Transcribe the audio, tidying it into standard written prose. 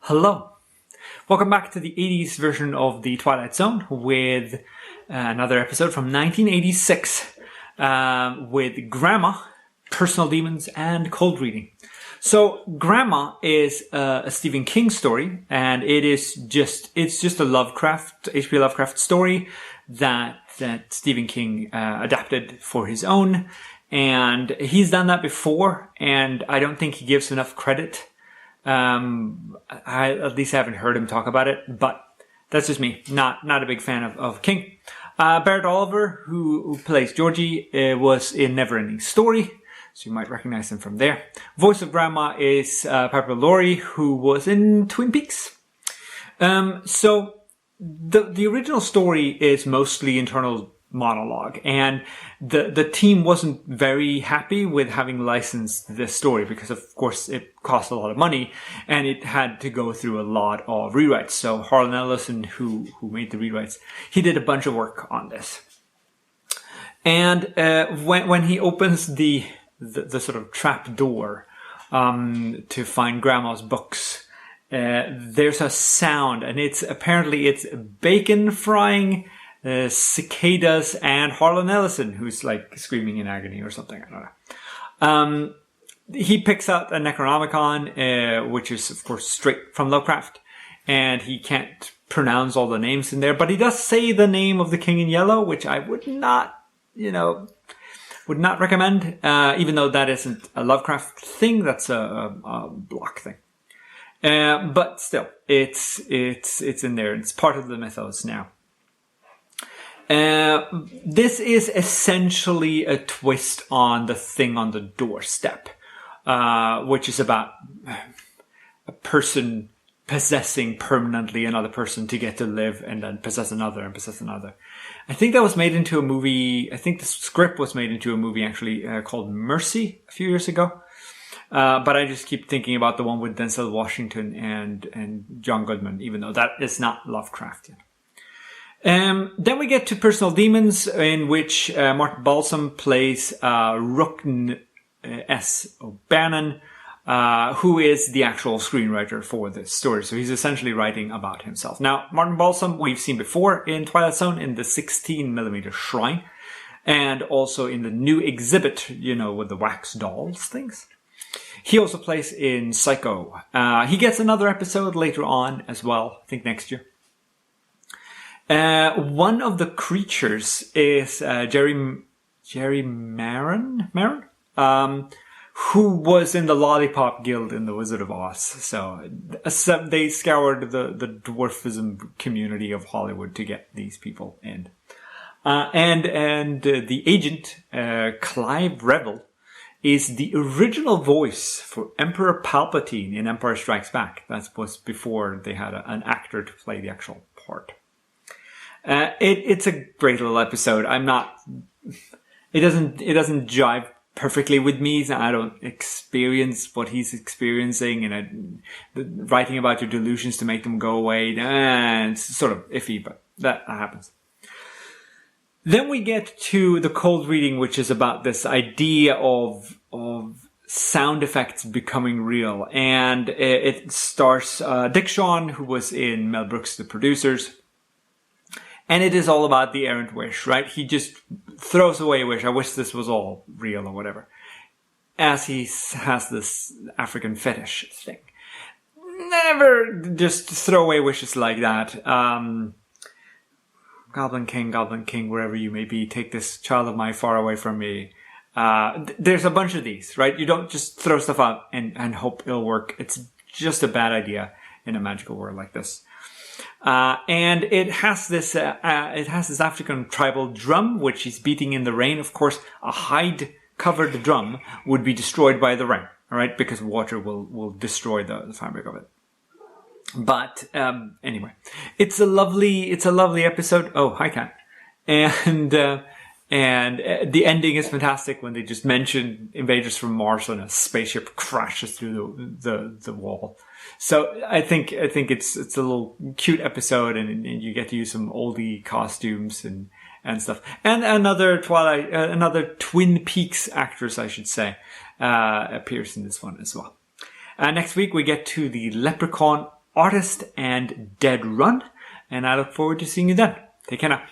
Hello. Welcome back to the 80s version of the Twilight Zone with another episode from 1986 with Gramma, Personal Demons, and Cold Reading. So Gramma is a Stephen King story, and it's just a H.P. Lovecraft story that Stephen King adapted for his own. And he's done that before, and I don't think he gives enough credit. I at least haven't heard him talk about it, but that's just me. Not a big fan of King. Barrett Oliver, who plays Georgie, was in Neverending Story, so you might recognize him from there. Voice of Gramma is Piper Laurie, who was in Twin Peaks. So the original story is mostly internal monologue, and the team wasn't very happy with having licensed this story because of course it cost a lot of money and it had to go through a lot of rewrites. So Harlan Ellison, who made the rewrites, he did a bunch of work on this. And when he opens the sort of trap door to find Grandma's books, there's a sound, and it's bacon frying, cicadas, and Harlan Ellison, who's like screaming in agony or something. I don't know. He picks out a Necronomicon, which is of course straight from Lovecraft, and he can't pronounce all the names in there, but he does say the name of the King in Yellow, which I would not recommend, even though that isn't a Lovecraft thing. That's a block thing. But still, it's in there. It's part of the mythos now. This is essentially a twist on the thing on the doorstep, which is about a person possessing permanently another person to get to live and then possess another and possess another. I think that was made into a movie. I think the script was made into a movie actually called Mercy a few years ago. But I just keep thinking about the one with Denzel Washington and John Goodman, even though that is not Lovecraftian. Then we get to Personal Demons, in which Martin Balsam plays Rukn S. O'Bannon, who is the actual screenwriter for this story. So he's essentially writing about himself. Now, Martin Balsam, we've seen before in Twilight Zone in the 16mm Shrine, and also in the new exhibit, with the wax dolls things. He also plays in Psycho. He gets another episode later on as well, I think next year. One of the creatures is Jerry Marin, who was in the Lollipop Guild in The Wizard of Oz. So they scoured the dwarfism community of Hollywood to get these people in. And the agent, Clive Revel, is the original voice for Emperor Palpatine in Empire Strikes Back. That was before they had an actor to play the actual part. It's a great little episode. It doesn't jive perfectly with me. So I don't experience what he's experiencing, and writing about your delusions to make them go away. It's sort of iffy, but that happens. Then we get to the Cold Reading, which is about this idea of sound effects becoming real. And it stars Dick Shawn, who was in Mel Brooks' The Producers. And it is all about the errant wish, right? He just throws away a wish. I wish this was all real or whatever. As he has this African fetish thing. Never just throw away wishes like that. Goblin King, wherever you may be, take this child of mine far away from me. There's a bunch of these, right? You don't just throw stuff out and hope it'll work. It's just a bad idea in a magical world like this. And it has this African tribal drum, which is beating in the rain. Of course, a hide-covered drum would be destroyed by the rain, all right? Because water will destroy the fabric of it. But anyway, it's a lovely episode. Oh, hi, Kat. And the ending is fantastic when they just mention invaders from Mars and a spaceship crashes through the wall. So I think it's a little cute episode, and you get to use some oldie costumes and stuff. And another Twin Peaks actress, I should say, appears in this one as well. Next week we get to the Leprechaun Artist and Dead Run. And I look forward to seeing you then. Take care now.